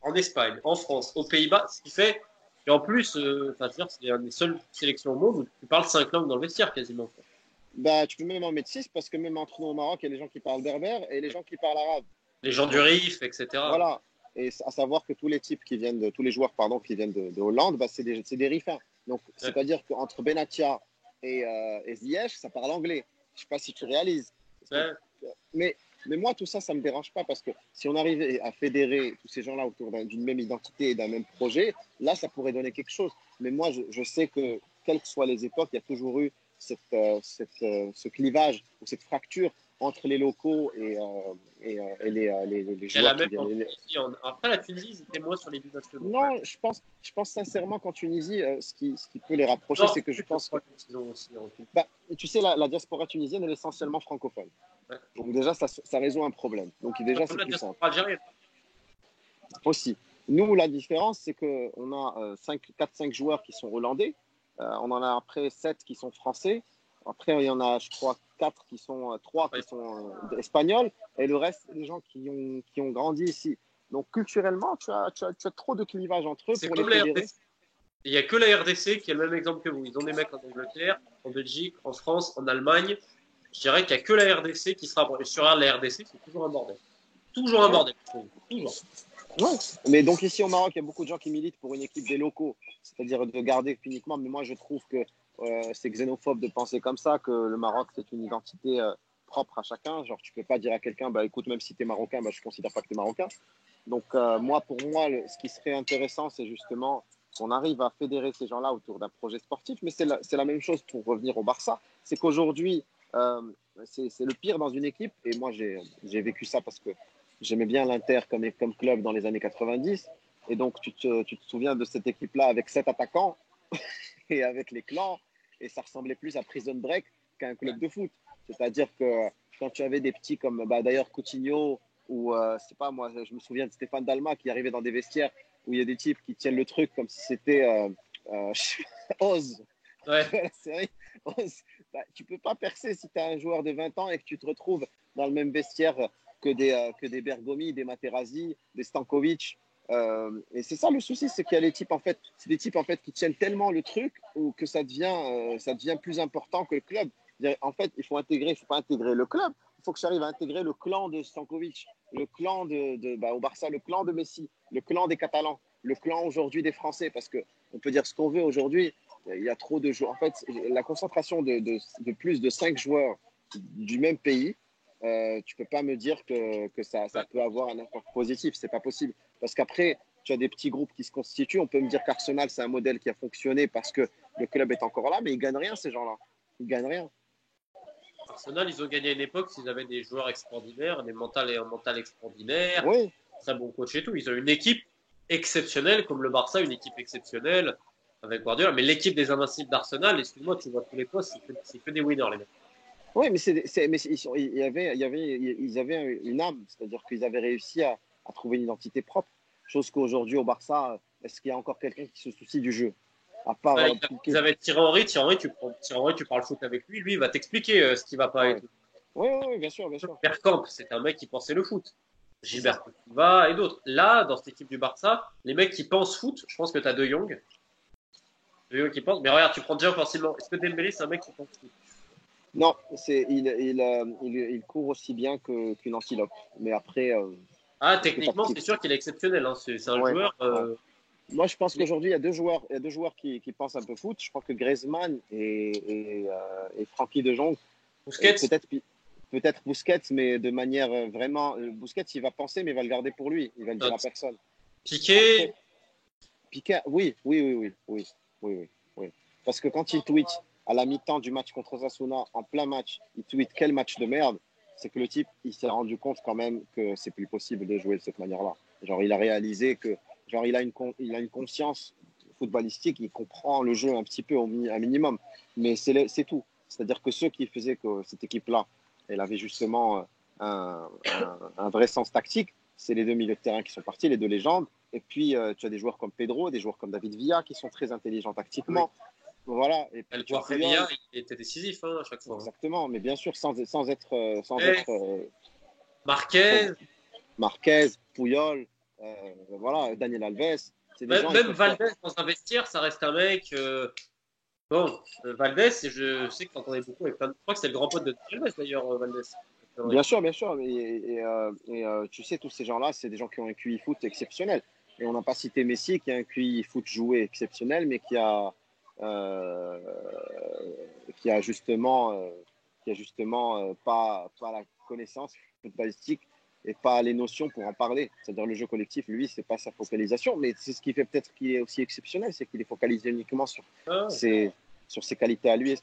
en Espagne, en France, aux Pays-Bas, ce qui fait. Et en plus, dire, c'est une des seules sélections au monde où tu parles 5 langues dans le vestiaire quasiment. bah, tu peux même en mettre six, parce que même entre nous au Maroc, il y a les gens qui parlent berbère et les gens qui parlent arabe. Les gens du Donc, Rif, etc. voilà. Et à savoir que tous les types qui viennent tous les joueurs pardon, qui viennent de Hollande, bah, c'est des Rifins. Donc, Ouais. c'est-à-dire qu'entre Benatia et Ziyech, ça parle anglais. Je ne sais pas si tu réalises. Ouais. Mais, mais moi, tout ça, ça ne me dérange pas parce que si on arrivait à fédérer tous ces gens-là autour d'une même identité et d'un même projet, là, ça pourrait donner quelque chose. Mais moi, je sais que, quelles que soient les époques, il y a toujours eu ce clivage ou cette fracture entre les locaux et les Elle a joueurs même qui en viennent. Tunisie. Après, la Tunisie, c'était moins sur les binationaux. Ouais. Non, je pense sincèrement qu'en Tunisie, ce qui peut les rapprocher, Nord, c'est que je Sud, je pense que, crois qu'ils ont aussi en Tunisie. bah, tu sais, la diaspora tunisienne, elle est essentiellement francophone. Ouais. Donc déjà, ça résout un problème. Donc déjà, Comme c'est la plus simple diaspora algérienne. aussi. Nous, la différence, c'est qu'on a 4-5 joueurs qui sont hollandais. On en a après 7 qui sont français. Après, il y en a, je crois, 4 qui sont, 3 Ouais. qui sont espagnols. Et le reste, c'est des gens qui ont grandi ici. Donc, culturellement, tu as trop de clivage entre eux C'est pour les comme la fédérer. RDC. Il n'y a que la RDC qui a le même exemple que vous. Ils ont des mecs en Angleterre, en Belgique, en France, en Allemagne. Je dirais qu'il n'y a que la RDC qui sera. Et sur la RDC, c'est toujours un bordel. Toujours un Ouais. bordel, je trouve. Toujours. Ouais. Mais donc ici au Maroc, il y a beaucoup de gens qui militent pour une équipe des locaux, c'est-à-dire de garder uniquement. Mais moi, je trouve que c'est xénophobe de penser comme ça, que le Maroc, c'est une identité propre à chacun. Genre, tu peux pas dire à quelqu'un, bah écoute, même si tu es marocain, bah, je considère pas que tu es marocain. Donc, pour moi, ce qui serait intéressant, c'est justement qu'on arrive à fédérer ces gens-là autour d'un projet sportif. Mais c'est la même chose pour revenir au Barça. C'est qu'aujourd'hui, euh, c'est le pire dans une équipe. Et moi, j'ai vécu ça parce que j'aimais bien l'Inter comme club dans les années 90. Et donc, tu te souviens de cette équipe-là avec 7 attaquants et avec les clans. Et ça ressemblait plus à Prison Break qu'à un club de foot. C'est-à-dire que quand tu avais des petits comme bah, d'ailleurs Coutinho ou c'est pas moi, je me souviens de Stéphane Dalma qui arrivait dans des vestiaires où il y a des types qui tiennent le truc comme si c'était Oz. Ouais. Tu vois la série Oz. Bah, tu peux pas percer si tu as un joueur de 20 ans et que tu te retrouves dans le même vestiaire que des Bergomi, des Materazzi, des Stankovic. Et c'est ça le souci, c'est qu'il y a les types en fait, c'est des types en fait qui tiennent tellement le truc ou que ça devient plus important que le club. En fait, il faut pas intégrer le club, il faut que ça arrive à intégrer le clan de Stankovic, le clan au Barça, le clan de Messi, le clan des Catalans, le clan aujourd'hui des Français, parce que on peut dire ce qu'on veut aujourd'hui. Il y a trop de joueurs. En fait, la concentration de plus de 5 joueurs du même pays, tu peux pas me dire que ça peut avoir un impact positif. C'est pas possible. Parce qu'après, tu as des petits groupes qui se constituent. On peut me dire qu'Arsenal, c'est un modèle qui a fonctionné parce que le club est encore là, mais ils gagnent rien, ces gens-là. Ils gagnent rien. Arsenal, ils ont gagné à une époque s'ils avaient des joueurs extraordinaires, des mentales et un mental extraordinaire, Oui, très bon coach et tout. Ils ont une équipe exceptionnelle, comme le Barça, une équipe exceptionnelle avec Guardiola. Mais l'équipe des Invincibles d'Arsenal, excuse-moi, tu vois tous les postes, c'est que des winners, les mecs. oui, mais ils avaient une âme, c'est-à-dire qu'ils avaient réussi à trouver une identité propre. Chose qu'aujourd'hui, au Barça, est-ce qu'il y a encore quelqu'un qui se soucie du jeu? À part Ouais, ils Piqué. avaient Thierry Henry, tu parles foot avec lui, lui, il va t'expliquer ce qui va pas et Ouais. tout. Oui, oui, oui, bien sûr, bien sûr. Bergkamp, c'était un mec qui pensait le foot. C'est ça. Gilbert Silva et d'autres. Là, dans cette équipe du Barça, les mecs qui pensent foot, je pense que tu as De Jong. De Jong qui pense. Mais regarde, tu prends déjà facilement. Est-ce que Dembélé, c'est un mec qui pense foot? Non, il court aussi bien qu'une antilope. Mais après, Ah, ça fait techniquement, partie. c'est sûr qu'il est exceptionnel. Hein. C'est un Ouais, joueur. ouais. Moi, je pense Mais qu'aujourd'hui, il y a deux joueurs qui pensent un peu foot. Je crois que Griezmann et Francky de Jong, et Busquets, peut-être Busquets, mais de manière vraiment. Busquets, il va penser, mais il va le garder pour lui. Il va le dire à personne. Piqué, Après, Piqué, oui, oui, oui, oui, oui, oui, oui, oui. Parce que quand il tweet à la mi-temps du match contre Osasuna, en plein match, il tweet quel match de merde, c'est que le type, il s'est rendu compte quand même que c'est plus possible de jouer de cette manière-là. Genre, il a réalisé que, genre, il a une conscience footballistique, il comprend le jeu un petit peu, un minimum, mais c'est tout. C'est-à-dire que ceux qui faisaient que cette équipe-là, elle avait justement un vrai sens tactique, c'est les deux milieux de terrain qui sont partis, les deux légendes. Et puis, tu as des joueurs comme Pedro, des joueurs comme David Villa qui sont très intelligents Oui. tactiquement. Voilà. Et puis, El tu as Puyol. Guardia, il était décisif hein, à chaque fois. Exactement, mais bien sûr, sans être, Marquez, Marquez, Puyol, voilà, Daniel Alves. C'est des gens, ils même peuvent pas. Valdez dans un vestiaire, ça reste un mec. Bon, Valdez, je sais que t'entendais beaucoup avec plein de. Je crois que c'est le grand pote de Alves d'ailleurs, Valdez. Bien sûr. Tu sais, tous ces gens-là, c'est des gens qui ont un QI foot exceptionnel. Et on n'a pas cité Messi, qui a un QI foot joué exceptionnel, mais euh, qui a justement pas la connaissance footballistique et pas les notions pour en parler. C'est-à-dire le jeu collectif, lui, c'est pas sa focalisation, mais c'est ce qui fait peut-être qu'il est aussi exceptionnel, c'est qu'il est focalisé uniquement Ah. ses, sur ses qualités à lui.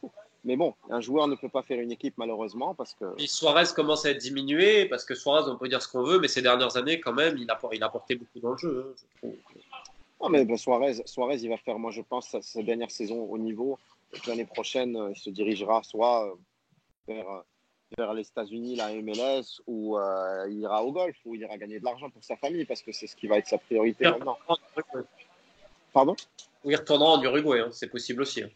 Mais bon, un joueur ne peut pas faire une équipe malheureusement parce que. Puis Suarez commence à être diminué parce que Suarez, on peut dire ce qu'on veut, mais ces dernières années, quand même, il a apporté beaucoup dans le jeu. Hein, je trouve. Non, mais ben, Suarez, il va faire, moi je pense, sa dernière saison au niveau. Et l'année prochaine, il se dirigera soit vers les États-Unis, la MLS, ou il ira au golf, ou il ira gagner de l'argent pour sa famille, parce que c'est ce qui va être sa priorité maintenant. Pardon? Ou il retournera en Uruguay, hein, c'est possible aussi. Hein.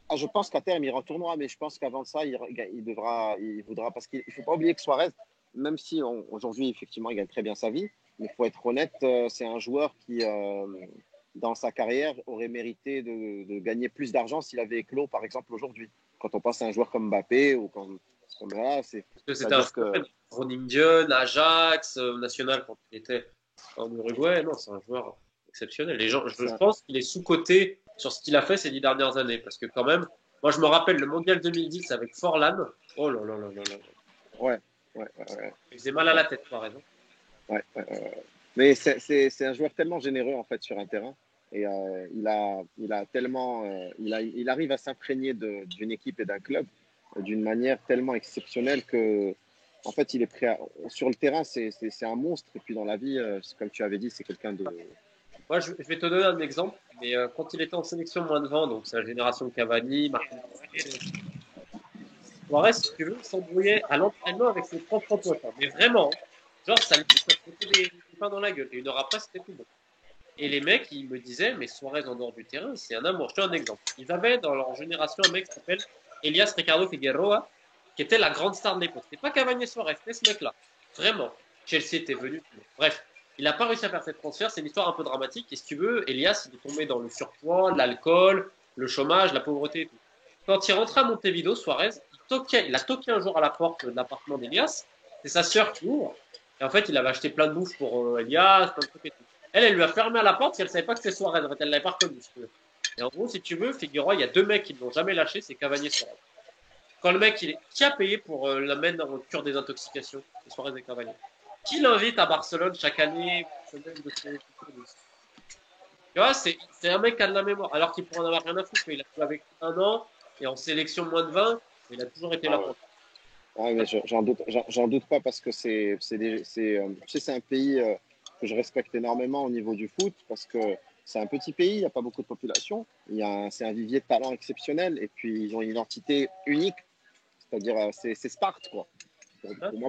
Ah, je pense qu'à terme, il retournera, mais je pense qu'avant ça, il voudra, parce qu'il ne faut pas oublier que Suarez, même si aujourd'hui, effectivement, il gagne très bien sa vie, mais il faut être honnête, c'est un joueur qui, dans sa carrière, aurait mérité de gagner plus d'argent s'il avait éclos, par exemple, aujourd'hui. Quand on pense à un joueur comme Mbappé ou comme là, Parce que c'était un phénomène. Groningen, Ajax, National quand il était en Uruguay. Non, c'est un joueur exceptionnel. Les gens, je pense qu'il est sous-coté sur ce qu'il a fait ces 10 dernières années. Parce que quand même, moi je me rappelle le Mondial 2010 avec Forlan. Oh là là là là là. Ouais. Il faisait mal à la tête, par exemple. Ouais. Mais c'est un joueur tellement généreux en fait sur un terrain et il a tellement il arrive à s'imprégner d'une équipe et d'un club d'une manière tellement exceptionnelle que en fait il est sur le terrain c'est un monstre et puis dans la vie comme tu avais dit c'est quelqu'un de. Moi, je vais te donner un exemple. Mais quand il était en sélection moins de 20, donc c'est la génération Cavani, Marquinhos, Suarez, si tu veux, il s'embrouillait à l'entraînement avec ses propres potes. Hein. Mais vraiment, genre, ça foutait des pains dans la gueule. Et une heure après, c'était tout bon. Et les mecs, ils me disaient, mais Suarez en dehors du terrain, c'est un amour. Je te donne un exemple. Ils avaient dans leur génération un mec qui s'appelle Elias Ricardo Figueroa, qui était la grande star de l'époque. C'était pas Cavani Suarez, c'était ce mec-là. Vraiment. Chelsea était venu. Bref, il n'a pas réussi à faire cette transfert. C'est une histoire un peu dramatique. Et si tu veux, Elias, il est tombé dans le surpoids, l'alcool, le chômage, la pauvreté et tout. Quand il rentrait à Montevideo, Suarez, il a toqué un jour à la porte de l'appartement d'Elias. C'est sa sœur qui ouvre. Et en fait, il avait acheté plein de bouffe pour Elias, plein de trucs et tout. Elle lui a fermé à la porte si elle ne savait pas que c'était Suarez. En fait, elle ne l'avait pas reconnu. Si tu veux. Et en gros, si tu veux, figure-toi, il y a deux mecs qui ne l'ont jamais lâché, c'est Cavani et Suarez. Quand le mec, qui a payé pour l'amener en cure des intoxications, c'est Suarez et Cavani. Qui l'invite à Barcelone chaque année tu vois, c'est un mec qui a de la mémoire, alors qu'il pourrait en avoir rien à foutre, mais il a joué avec 1 an, et en sélection moins de 20, il a toujours été là pour. Ouais, mais j'en doute pas parce que tu sais, c'est un pays que je respecte énormément au niveau du foot parce que c'est un petit pays, il n'y a pas beaucoup de population, c'est un vivier de talent exceptionnel et puis ils ont une identité unique, c'est-à-dire c'est Sparte quoi.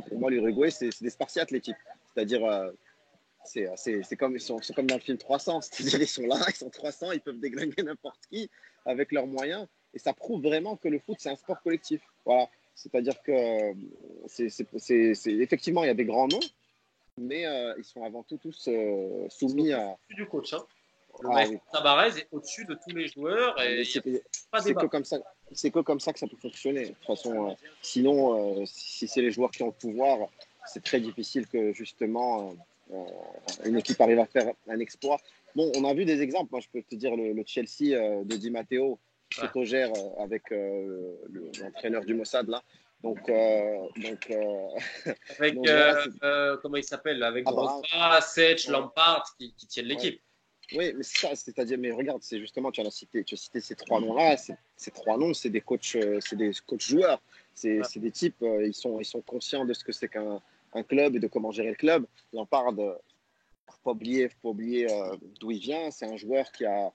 Pour moi l'Uruguay c'est des Spartiates les types, c'est-à-dire c'est comme c'est comme dans le film 300, c'est-à-dire ils sont là, ils sont 300, ils peuvent déglinguer n'importe qui avec leurs moyens et ça prouve vraiment que le foot c'est un sport collectif. Voilà. C'est-à-dire que effectivement, il y a des grands noms, mais ils sont avant tout tous soumis à. Au-dessus du coach. Hein. Le maestro Tabarez est au-dessus de tous les joueurs. Et c'est que comme ça. C'est que comme ça que ça peut fonctionner. De toute façon, sinon, si c'est les joueurs qui ont le pouvoir, c'est très difficile que justement une équipe arrive à faire un exploit. Bon, on a vu des exemples. Moi, je peux te dire le Chelsea de Di Matteo qui s'autogère avec l'entraîneur du Mossad là. Donc avec donc, voilà, comment il s'appelle avec Drogba, Sech, Lampard qui tiennent l'équipe. Oui, mais c'est ça, c'est-à-dire, mais regarde, c'est justement, tu as cité ces trois noms-là, ces trois noms, c'est des coachs joueurs, c'est des types, ils sont conscients de ce que c'est qu'un club et de comment gérer le club. Lampard, faut pas oublier d'où il vient, c'est un joueur qui a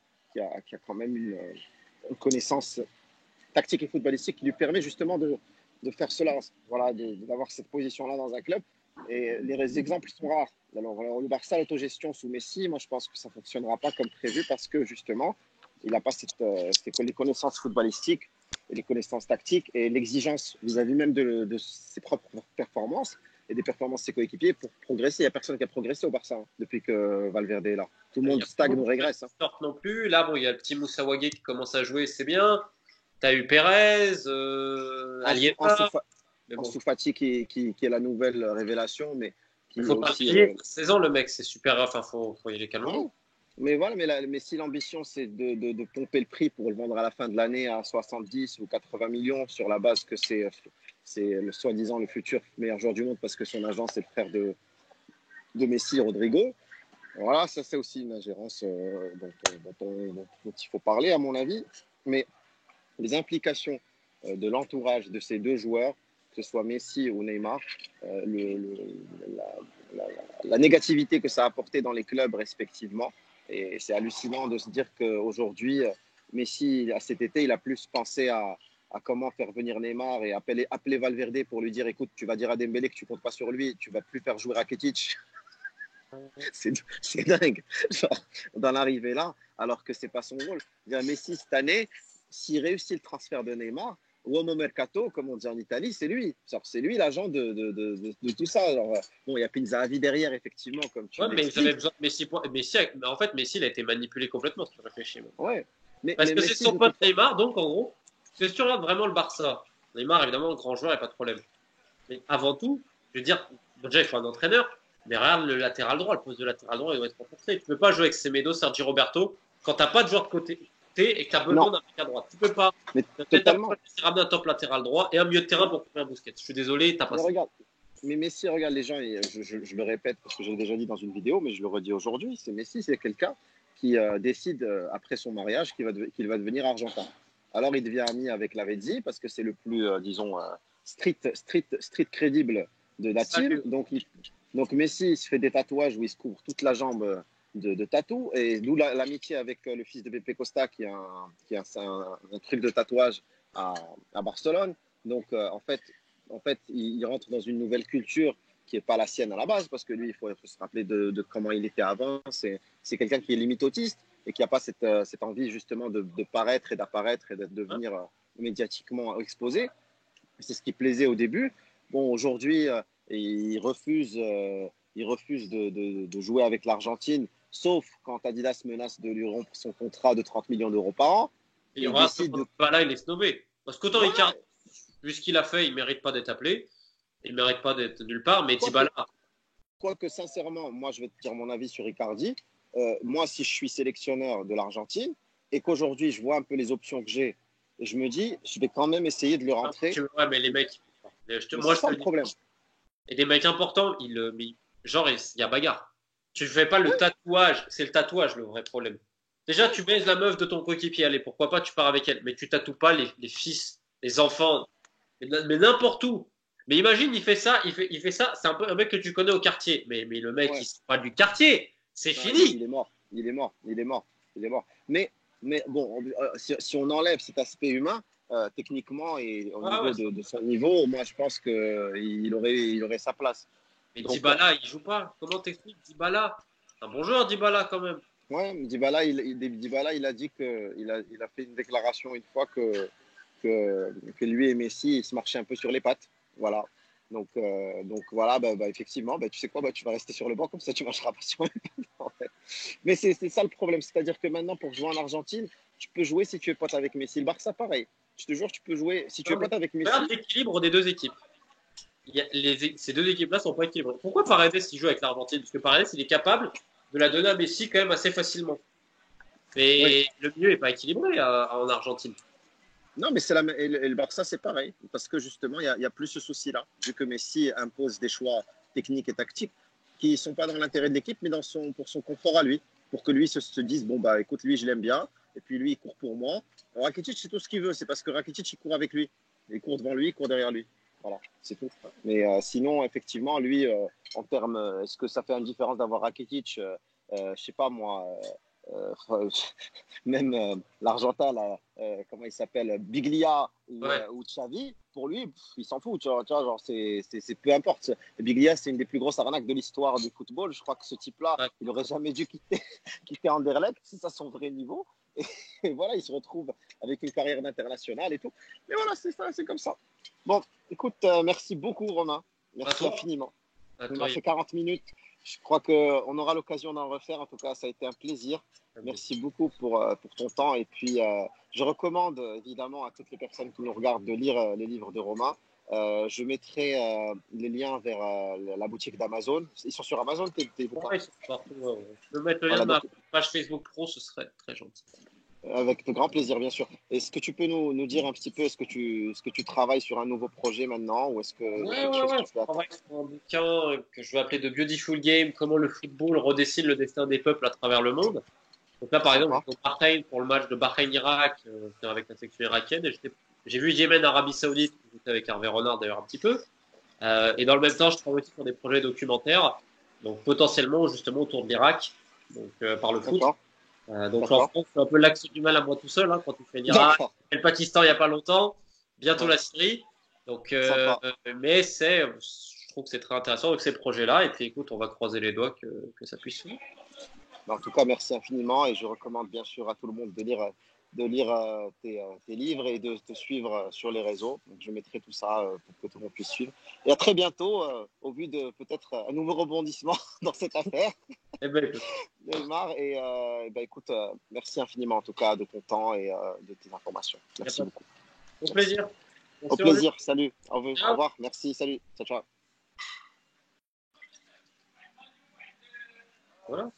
quand même une connaissance tactique et footballistique qui lui permet justement de faire cela, voilà, d'avoir cette position-là dans un club. Et les exemples sont rares. Alors, le Barça, l'autogestion sous Messi, moi je pense que ça ne fonctionnera pas comme prévu parce que justement, il n'a pas les connaissances footballistiques et les connaissances tactiques et l'exigence vis-à-vis même de ses propres performances et des performances de ses coéquipiers pour progresser. Il n'y a personne qui a progressé au Barça depuis que Valverde est là. Tout le Il monde y a stagne ou pas régresse. qui sortent non plus. Là, bon, il y a le petit Moussa Wagué qui commence à jouer, c'est bien. T'as eu Pérez, Alieta. Mais bon, Ansu Fati qui est la nouvelle révélation, mais il qui est faut pas aussi. plier. 16 ans, le mec, c'est super. Enfin, faut y aller Ouais. calmement. Mais voilà, mais si l'ambition c'est de pomper le prix pour le vendre à la fin de l'année à 70 ou 80 millions sur la base que c'est le soi-disant le futur meilleur joueur du monde parce que son agent c'est le frère de Messi, Rodrigo. Voilà, ça c'est aussi une ingérence dont il faut parler à mon avis. Mais les implications de l'entourage de ces deux joueurs, que ce soit Messi ou Neymar, la, la, la, négativité que ça a apporté dans les clubs respectivement. Et c'est hallucinant de se dire qu'aujourd'hui, Messi, à cet été, il a plus pensé à comment faire venir Neymar et appeler Valverde pour lui dire écoute, tu vas dire à Dembélé que tu comptes pas sur lui, tu vas plus faire jouer Rakitic. C'est dingue, genre, d'en arriver là, alors que c'est pas son rôle. Messi, cette année, s'il réussit le transfert de Neymar, Uomo Mercato, comme on dit en Italie, c'est lui. C'est lui l'agent de tout ça. Alors, bon, il y a Pinzavi derrière, effectivement, comme tu Ouais, mais ils avaient l'expliques. besoin de Messi. En fait, Messi, il a été manipulé complètement, si tu réfléchis. Ouais. Parce Mais que c'est Messi, son de pote toute façon. Neymar, donc en gros, si tu regardes vraiment le Barça, Neymar, évidemment, grand joueur, il n'y a pas de problème. Mais avant tout, je veux dire, déjà, il faut un entraîneur. Mais regarde le latéral droit, le poste de latéral droit, il doit être renforcé. Tu ne peux pas jouer avec Semedo, Sergi Roberto, quand tu n'as pas de joueur de côté et que tu as besoin Non, d'un mec à droite. Tu ne peux pas. mais Tu as peut-être totalement. ramener un top latéral droit et un milieu de terrain Ouais. pour faire un Busquets. Je suis désolé, t'as pas Mais ça. regarde, mais Messi, regarde les gens, et je le répète parce que je l'ai déjà dit dans une vidéo, mais je le redis aujourd'hui, c'est Messi, c'est quelqu'un qui décide après son mariage qu'il va devenir argentin. Alors il devient ami avec Lavezzi parce que c'est le plus, disons, street crédible de la team. Salut. Donc Messi il se fait des tatouages où il se couvre toute la jambe de tatou, et d'où l'amitié avec le fils de Pepe Costa qui a un truc de tatouage à Barcelone. Donc en fait, il rentre dans une nouvelle culture qui n'est pas la sienne à la base, parce que lui, il faut se rappeler de comment il était avant. C'est quelqu'un qui est limite autiste et qui n'a pas cette envie justement de paraître et d'apparaître et de Hein. devenir médiatiquement exposé. C'est ce qui plaisait au début. Bon, aujourd'hui, il refuse de jouer avec l'Argentine, sauf quand Adidas menace de lui rompre son contrat de 30 millions d'euros par an. Et Et il regarde décide de. comment là, il est snobé. Parce qu'autant Voilà, Icardi, vu ce qu'il a fait, il mérite pas d'être appelé. Il mérite pas d'être nulle part. Mais quoique, Dybala, quoique sincèrement, moi je vais te dire mon avis sur Icardi. Moi, si je suis sélectionneur de l'Argentine et qu'aujourd'hui je vois un peu les options que j'ai, je me dis, je vais quand même essayer de le rentrer. ouais, mais les mecs, Mais moi c'est je ça te le le dis. problème. Et des mecs importants, genre, il y a bagarre. Tu fais pas le tatouage, c'est le tatouage le vrai problème. Déjà, tu baises la meuf de ton coéquipier, allez, pourquoi pas, tu pars avec elle. Mais tu tatoues pas les fils, les enfants, mais n'importe où. Mais imagine, il fait ça, c'est un peu un mec que tu connais au quartier. Mais le mec, il Ouais. sort pas du quartier, c'est Non, fini. il est mort. Il est mort. Il est mort. Il est mort. Mais bon, si on enlève cet aspect humain, techniquement et au Ah ouais, niveau de son niveau, moi je pense qu'il aurait sa place. mais Donc, Dybala, il joue pas. Comment t'expliques Dybala? C'est un bon joueur, Dybala, quand même. ouais, Dybala, il a dit il a fait une déclaration une fois que lui et Messi, ils se marchaient un peu sur les pattes. Voilà. Donc voilà, effectivement, tu sais quoi, tu vas rester sur le banc, comme ça tu marcheras pas sur les pattes. En fait. Mais c'est ça le problème. C'est-à-dire que maintenant, pour jouer en Argentine, tu peux jouer si tu es pote avec Messi. Le Barça, pareil. Je te jure, tu peux jouer si tu es Non, mais pote avec regarde Messi. l'équilibre des deux équipes. Ces deux équipes-là sont pas équilibrées. Pourquoi Paredes il joue avec l'Argentine? Parce que Paredes il est capable de la donner à Messi quand même assez facilement. Oui. Mais le milieu est pas équilibré en Argentine. Non, mais le Barça, c'est pareil. Parce que justement, il y a plus ce souci-là. Vu que Messi impose des choix techniques et tactiques qui ne sont pas dans l'intérêt de l'équipe, mais pour son confort à lui. pour que lui se dise, bon, bah écoute, lui, je l'aime bien, et puis lui, il court pour moi. Alors, Rakitic, c'est tout ce qu'il veut, c'est parce que Rakitic, il court avec lui. Il court devant lui, il court derrière lui. Voilà, c'est tout. Mais sinon, effectivement, lui, en termes, est-ce que ça fait une différence d'avoir Rakitic je sais pas moi, même l'Argentin, là, comment il s'appelle, Biglia Ouais. ou Xavi, pour lui, il s'en fout. Tu vois, genre, c'est peu importe. Biglia, c'est une des plus grosses arnaques de l'histoire du football. Je crois que ce type-là, Ouais. il aurait jamais dû quitter Anderlecht, si c'est son vrai niveau. Et voilà, il se retrouve avec une carrière d'international et tout. Mais voilà, c'est ça, c'est comme ça. Bon, écoute, merci beaucoup, Romain. À Merci toi. infiniment. À On toi. a fait 40 minutes. Je crois qu'on aura l'occasion d'en refaire. En tout cas, ça a été un plaisir. Yann. Merci beaucoup pour ton temps. Et puis, je recommande évidemment à toutes les personnes qui nous regardent de lire les livres de Romain. Je mettrai les liens vers la boutique d'Amazon. Ils sont sur Amazon, tes bouquins. Ouais, ils sont partout, ouais. Je peux mettre le lien Voilà, de ma donc page Facebook Pro, ce serait très gentil. avec de grand plaisir, bien sûr. Est-ce que tu peux nous dire un petit peu, est-ce que tu travailles sur un nouveau projet maintenant ou est-ce qu'il y a quelque chose Ouais. que tu Je fais attendre? travaille sur un bouquin que je vais appeler The Beautiful Game, comment le football redessine le destin des peuples à travers le monde. Donc là, par exemple, Sympa. j'étais au Bahreïn pour le match de Bahreïn-Irak, avec la section irakienne, et j'ai vu Yémen-Arabie Saoudite, j'étais avec Hervé Renard d'ailleurs un petit peu. Et dans le même temps, je travaille aussi sur des projets documentaires, donc potentiellement justement autour de l'Irak, donc par le foot. D'accord. Donc en D'accord. France, c'est un peu l'axe du mal à moi tout seul, hein, quand tu fais l'Irak, D'accord. et le Pakistan il n'y a pas longtemps, bientôt Ouais. la Syrie. Donc, Sympa. mais je trouve que c'est très intéressant avec ces projets-là. Et puis écoute, on va croiser les doigts que ça puisse se faire. En tout cas, merci infiniment et je recommande bien sûr à tout le monde de lire tes livres et de te suivre sur les réseaux. Donc, je mettrai tout ça pour que tout le monde puisse suivre. Et à très bientôt au vu de peut-être un nouveau rebondissement dans cette affaire, Eh ben, écoute, Neymar. Et ben, écoute, merci infiniment en tout cas de ton temps et de tes informations. y a Merci pas de... beaucoup. Au plaisir. Au Merci, Roger. plaisir. Salut. Au Ciao. revoir. Merci. Salut. Ciao, ciao. Voilà.